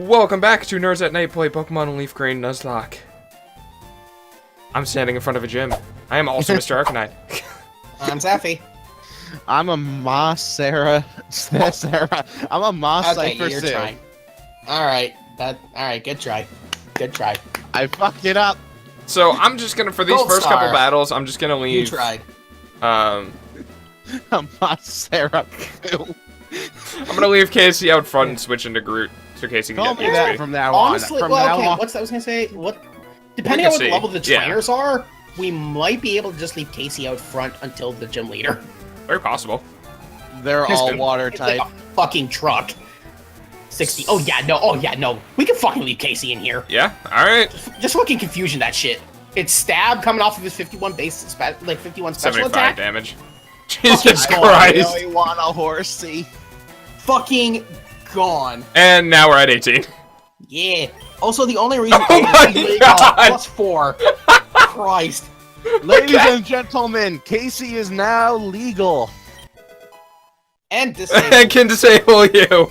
Welcome back to Nerds at Night Play Pokemon Leaf Green Nuzlocke. I'm standing in front of a gym. I am also Mr. Arcanine. I'm Zaffy. I'm a Ma Sarah. Sarah. I'm a Ma Cypher you're Sue. trying. Alright, good try. Good try. I fucked it up. So I'm just gonna, for these Gold first star. couple battles, I'm just gonna leave. You tried. I'm Ma Sarah Sue. gonna leave Casey out front and switch into Groot, so Casey can Call get me the that XP. from now Honestly, on. From well, now okay, on. what's that I was gonna say? Depending can on what see. level the Yeah. trainers are, we might be able to just leave Casey out front until the gym leader. Very possible. They're all It's water It's like type. a fucking truck. 60. Oh yeah, no. We can fucking leave Casey in here. Yeah. All right. Just fucking confusion that shit. It's stab coming off of his 51 base, like 51 special 75 attack. damage. Jesus Fucking I Christ. really want a horsey. Fucking gone. And now we're at 18. Yeah. Also, the only reason Oh my God. +4. Christ. Ladies and gentlemen, Casey is now legal. And I disabled. can disable you.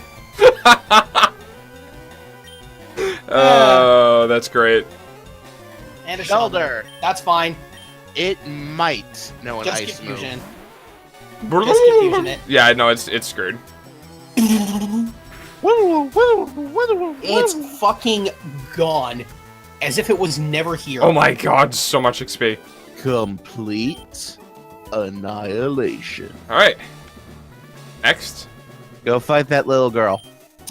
Oh, that's great. And a shoulder. Shoulder. That's fine. It might know an Just ice confusion. move. Just confusion it. Yeah, I know it's screwed. It's fucking gone. As if it was never here. Oh my God, so much XP. Complete annihilation. All right. Next. Go fight that little girl.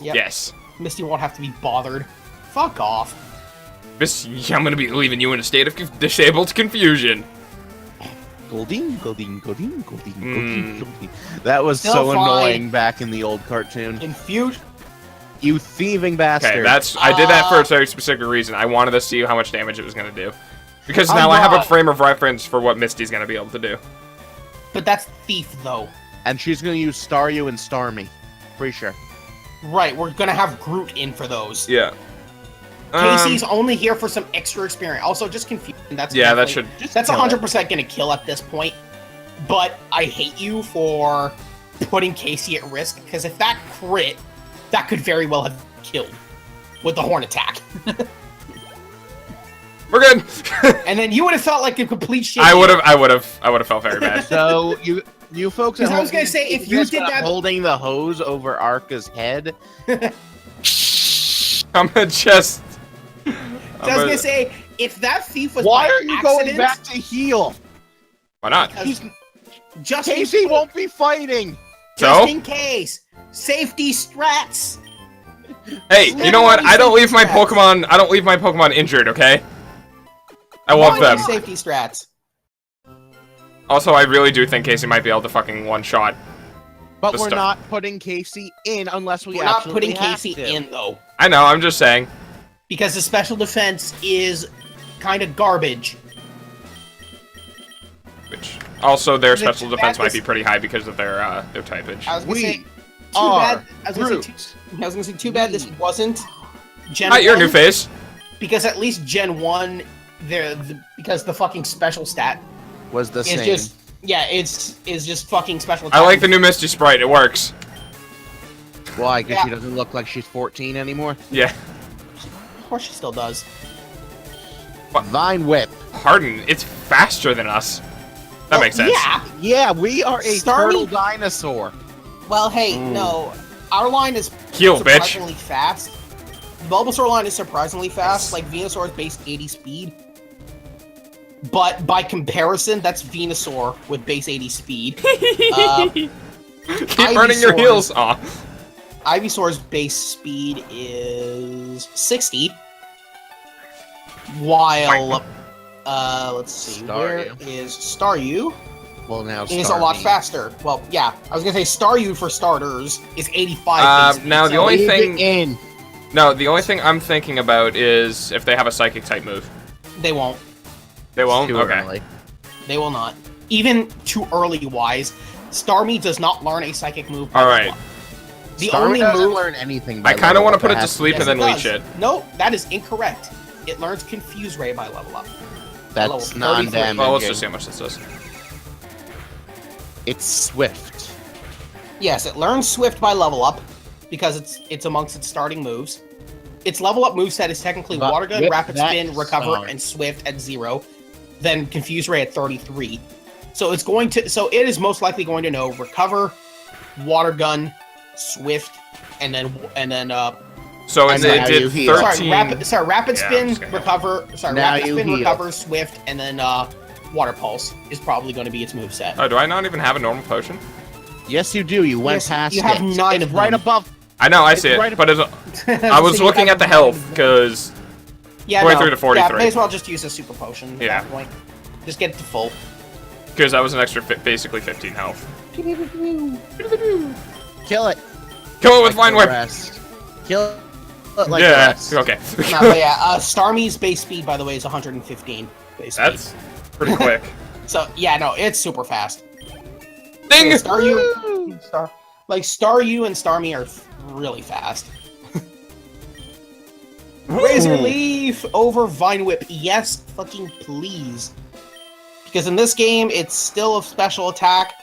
Yep. Yes. Misty won't have to be bothered. Fuck off. I'm gonna be leaving you in a state of disabled confusion. Goldine, Goldine, Goldine, Goldine, Mm. Goldine, Goldine. That was Still so fine. annoying back in the old cartoon. Infuse. You thieving bastard. Okay, I did that for a very specific reason. I wanted to see how much damage it was gonna do. Because I'm now I have a not. frame of reference for what Misty's gonna be able to do. But that's thief, though. And she's gonna use Star You and Star Me. Pretty sure. Right, we're gonna have Groot in for those. Yeah. Casey's only here for some extra experience. Also, just confusion. That's Yeah, that definitely- should. That's kill it. 100% gonna kill at this point. But I hate you for putting Casey at risk, because if that crit, that could very well have killed with the horn attack. We're good. And then you would have felt like a complete shit. I would have felt very bad. So you folks. Because at I was home, gonna say, if you guys did got that- holding the hose over Arca's head. I'm gonna just. So I was gonna say, if that thief was Why by are you going accident, back to heal? Why not? because just Casey won't be fighting. just So? in case. Safety strats. Hey, you know what? I don't leave my Safety Pokemon. I don't leave my Pokemon injured. Okay. I love Why them. Safety strats. Also, I really do think Casey might be able to fucking one-shot. But The we're stuff. not putting Casey in unless we We're not absolutely putting have Casey to. in though, I know. I'm just saying. because the special defense is kind of garbage. Which also their Is it special too defense bad might be this- pretty high because of their typage. I was gonna We say, too are bad. I was gonna Groot. say, I was gonna say, too bad this wasn't Gen Hi, you're a 1, new face. because at least Gen 1, because the fucking special stat Was the is same. just is just fucking special. I like the new Misty sprite. It works. Why? Because Yeah. she doesn't look like she's 14 anymore. Yeah. Of course, she still does. Vine Whip. Harden. It's faster than us. That Well, makes sense. Yeah. Yeah, we are a Starmie- turtle dinosaur. Well, hey, no, our line is Heal, bitch. surprisingly fast. The Bulbasaur line is surprisingly fast. Like Venusaur is base 80 speed. But by comparison, that's Venusaur with base 80 speed. Keep burning your Ivysaur. heels. Aw. Ivysaur's base speed is 60. While, let's see, where Staryu. is Staryu? Well, now Is a lot Starmie. faster. Well, yeah, I was gonna say Staryu for starters is 85. base Now speed, the so only Leave thing. it in. No, the only thing I'm thinking about is if they have a psychic type move. they won't. They won't. Too Okay. early. They will not. Even too early wise, Starmie does not learn a psychic move. All right. The Starmie only doesn't move. learn anything. I kind of want to put it to has sleep Yes, and then it leech does. it. No, that is incorrect. It learns Confuse Ray by level up. That's level 33. non-damaging. Well, let's just see how much this does. It's swift. Yes, it learns Swift by level up because it's amongst its starting moves. its level up moveset is technically But Water Gun, with Rapid that Spin, Recover, song- and Swift at 0. Then Confuse Ray at 33. So it's going to. So it is most likely going to know Recover, Water Gun, Swift, and then So And it now you did heal. 13. Rapid Yeah, I'm Spin, just gonna- Recover. Now Rapid you Spin, heal. Recover, Swift, and then Water Pulse is probably going to be its moveset. Oh, do I not even have a normal potion? Yes, you do. You went Yes, past you have it. 9 It's of right them. above. I know, I It's see it, right but I was So you looking have at the 9 health, of them. because Yeah, 23 no. to 43. Yeah, may as well just use a super potion at Yeah. that point. Just get it to full. that was an extra, basically 15 health. Kill it. Kill it with Like Vine the Whip! rest. Kill it like the Yeah, rest. okay. No, but yeah, Starmie's base speed, by the way, is 115 base That's speed. pretty quick. So, yeah, no, it's super fast. Ding! Staryu and Starmie are really fast. Razor Leaf over Vine Whip. Yes, fucking please. Because in this game, it's still a special attack,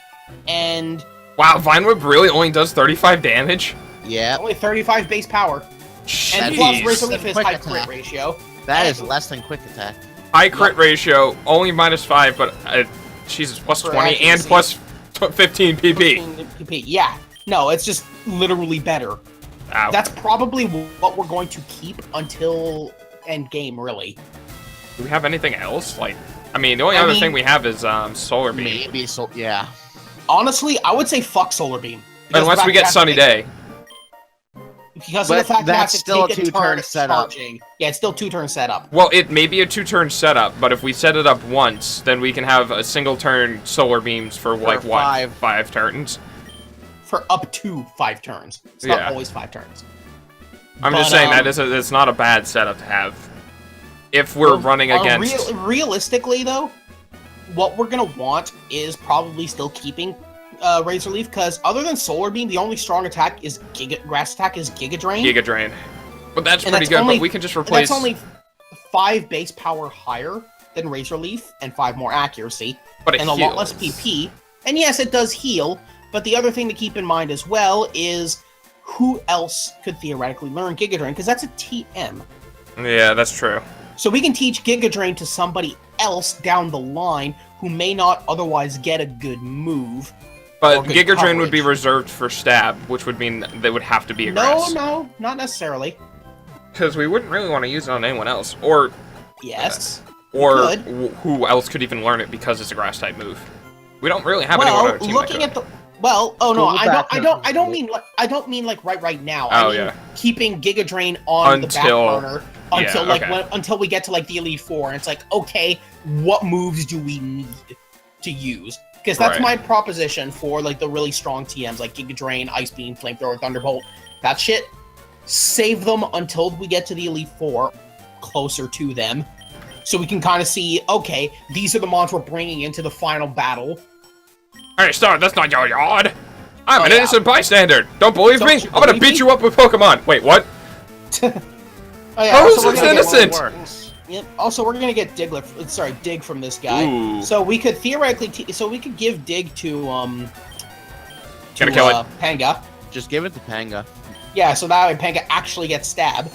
and Wow, Vine Whip really only does 35 damage? Yeah, only 35 base power. And Jeez. plus, Razor Leaf has Quick high attack. crit ratio. that is less than quick attack. High crit ratio, only -5, but Jesus, plus For 20 and accuracy. plus 15 PP. 15 PP. Yeah. No, it's just literally better. Ow. That's probably what we're going to keep until end game, really. Do we have anything else? Like, I mean, the only I other mean- thing we have is Solar Beam. Maybe so. Yeah. Honestly, I would say fuck Solar Beam. Because Unless the we fact get it Sunny has to Day. Because But of the fact that it has that's to still take a two-turn turn setup. charging. Yeah, it's still 2-turn setup. Well, it may be a 2-turn setup, but if we set it up once, then we can have a single turn Solar Beams for like, what, five. 5 turns? For up to 5 turns. It's not Yeah. always 5 turns. I'm But, just saying it's not a bad setup to have. If we're running against... Realistically, though, what we're going to want is probably still keeping Razor Leaf, because other than Solar Beam, the only strong attack is Grass attack is Giga Drain. Giga Drain. But that's And pretty that's good, only- but we can just And replace... that's only 5 base power higher than Razor Leaf and 5 more accuracy, but it and a lot less heals. PP. And yes, it does heal, but the other thing to keep in mind as well is who else could theoretically learn Giga Drain, because that's a TM. Yeah, that's true. So we can teach Giga Drain to somebody else down the line who may not otherwise get a good move. But Or good Giga Drain would be coverage. reserved for stab, which would mean they would have to be a No, grass. no, not necessarily. Because we wouldn't really want to use it on anyone else. Or Yes. or could. who else could even learn it because it's a grass type move. We don't really have anyone on Well, our team looking that at the oh no, Go I back don't to- mean like right now. Oh, I mean yeah. keeping Giga Drain on the back Until- burner yeah, until like okay. until we get to like the Elite Four, and it's like, okay, what moves do we need to use? Because that's Right. my proposition for like the really strong TMs like Giga Drain, Ice Beam, Flamethrower, Thunderbolt. That shit, save them until we get to the Elite Four, closer to them, so we can kind of see, okay, these are the mons we're bringing into the final battle. Hey, Star, that's not your yard. I'm Oh, an yeah. innocent bystander. Don't believe Don't me? you I'm gonna believe beat me? you up with Pokemon. Wait, what? Oh yeah, How also is we're this gonna get- innocent? Yep. Also, we're gonna get Dig from this guy. Ooh. So we could theoretically, we could give Dig to Gonna kill it. Panga. Just give it to Panga. Yeah, so that way Panga actually gets stab,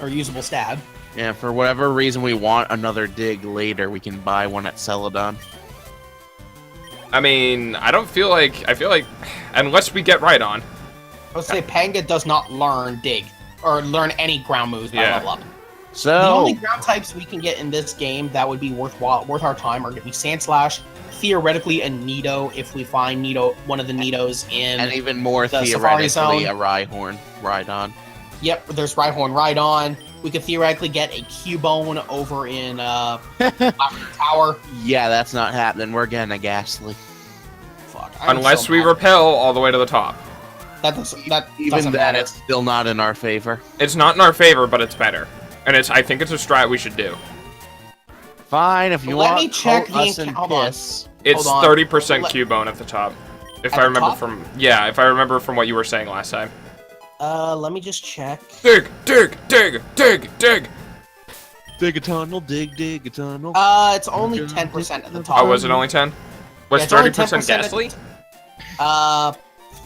or usable stab. Yeah, for whatever reason we want another dig later, we can buy one at Celadon. I mean, I feel like unless we get right on. Let's say Panga does not learn Dig or learn any ground moves by Yeah. level up. The So, only ground types we can get in this game that would be worth our time are going to be Sandslash, theoretically a Nido if we find one of the Nidos in. and even more the Safari theoretically, Zone. a Rhyhorn, Rhydon. Yep, there's Rhyhorn Rhydon. We could theoretically get a Cubone over in Lavender Tower. Yeah, that's not happening. We're getting a Ghastly. Fuck. I'm Unless so we mad. repel all the way to the top. That doesn't Even then, matter. it's still not in our favor. It's not in our favor, but it's better. And I think it's a strat we should do. Fine, if you Let want me check coat the us and hold on. piss. It's Hold on. 30% Let- Cubone at the top. If At I the remember top? if I remember from what you were saying last time. Let me just check. Dig, dig, dig, dig, dig. Dig a tunnel, dig a tunnel. It's only 10% at the top. Oh, was it only 10? Was Yeah, it's only 30% 10% at Ghastly?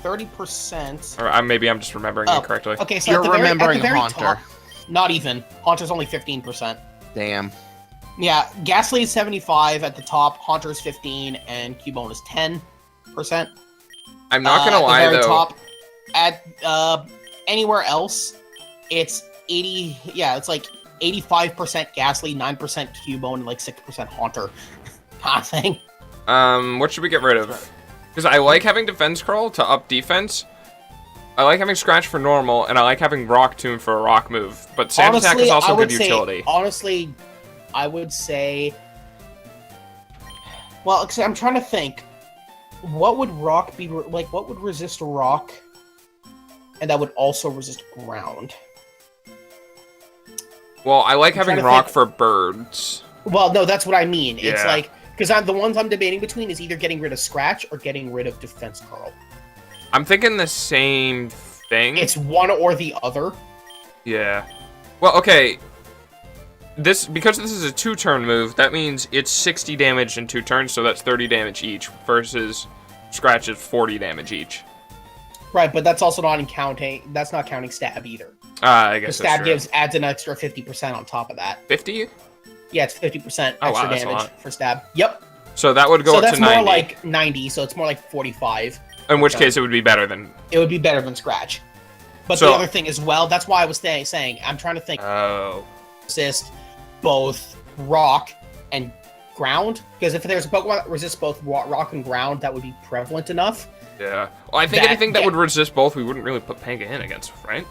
30%. Or maybe I'm just remembering Oh, incorrectly. Okay, so You're at the very remembering top, Haunter. Not even. Haunter's only 15%. Damn. Yeah, Ghastly is 75 at the top, Haunter is 15, and Cubone is 10%. I'm not gonna at lie the very though. top. At anywhere else, it's 80. Yeah, it's like 85% Ghastly, 9% Cubone, and like 6% Haunter. Kind of thing. What should we get rid of? Because I like having defense curl to up defense. I like having scratch for normal, and I like having rock tune for a rock move. But sand attack is also good utility. Honestly, I would say. Well, I'm trying to think. What would rock be like? What would resist rock, and that would also resist ground? Well, I like having trying to rock think. for birds. Well, no, that's what I mean. It's Yeah. like because the ones I'm debating between is either getting rid of scratch or getting rid of defense curl. I'm thinking the same thing. It's one or the other. Yeah. Well, okay. Because this is a 2-turn move, that means it's 60 damage in 2 turns, so that's 30 damage each, versus scratch is 40 damage each. Right, but that's also not counting. That's not counting stab either. I The guess stab that's true. adds an extra 50% on top of that. 50? Yeah, it's 50% Oh, wow, extra that's a damage lot. for stab. Yep. So that would go So up that's to 90. more like 90. So it's more like 45. In which case, it would be better than... It would be better than scratch. But So- the other thing as well, that's why I was saying, I'm trying to think, Oh. resist both rock and ground. Because if there's a Pokemon that resists both rock and ground, that would be prevalent enough. Yeah. Well, I think That- anything that yeah. would resist both, we wouldn't really put Panga in against, right?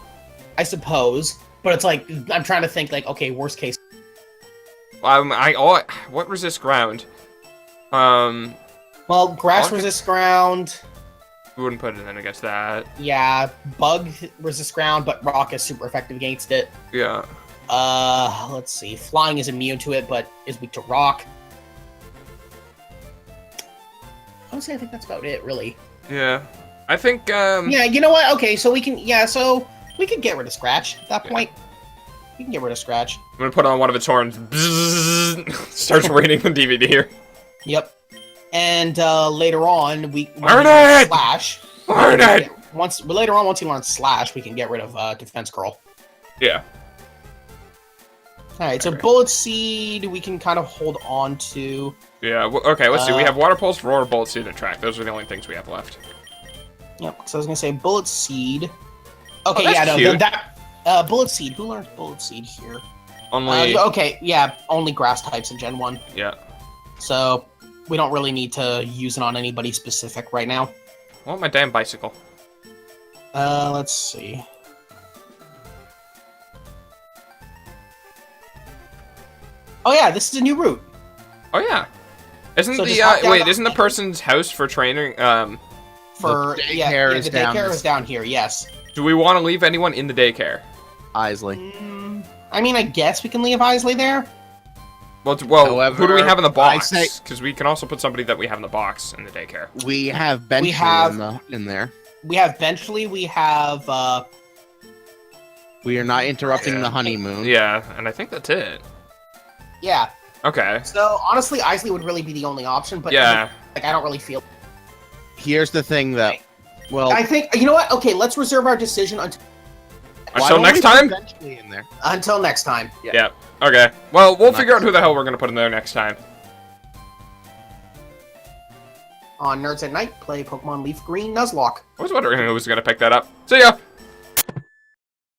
I suppose. But it's like, I'm trying to think, like, okay, worst case. What resists ground? Well, grass Rock- resists ground. We wouldn't put it in against that. Yeah, bug resists ground, but rock is super effective against it. Yeah. Let's see. Flying is immune to it, but is weak to rock. Honestly, I think that's about it, really. Yeah. I think, Yeah, you know what? Okay, so we can, so we can get rid of Scratch at that Yeah. point. We can get rid of Scratch. I'm gonna put on one of its horns. Bzzz, starts raining the DVD here. Yep. And later on, when we Learn learn it! Slash. Learn it! Later on, once you learn Slash, we can get rid of Defense Curl. Yeah. All right, so Okay. Bullet Seed, we can kind of hold on to. Yeah, okay, let's see. We Uh, have Water Pulse, Roar, Bullet Seed, and Track. Those are the only things we have left. Yep. So I was gonna say Bullet Seed. Okay, that's yeah, no, cute. then that Bullet Seed. Who learned Bullet Seed here? Only... Okay, yeah, only grass types in Gen 1. Yeah. So we don't really need to use it on anybody specific right now. I want my damn bicycle. Let's see. Oh yeah, this is a new route. Oh, yeah. Isn't So the, just hop down wait, the- isn't the person's house for training, For The yeah, daycare yeah, is the down daycare this- is down here. Yes. do we want to leave anyone in the daycare? Isley. I mean, I guess we can leave Isley there. Well, who do we However, have in the I box? say- Because we can also put somebody that we have in the box in the daycare. We have Benchley have- in there. We have Benchley. We have We are not interrupting Yeah. the honeymoon. Yeah, and I think that's it. yeah. Okay. So honestly, Isley would really be the only option. But Yeah. like I don't really feel. Here's the thing that, well, I think you know what? Okay, let's reserve our decision why Until don't next we put time? Benchley in there. until next time. Yeah. Okay. Well, we'll Nice. figure out who the hell we're going to put in there next time. On Nerds at Night, play Pokemon Leaf Green Nuzlocke. I was wondering who was going to pick that up. See ya!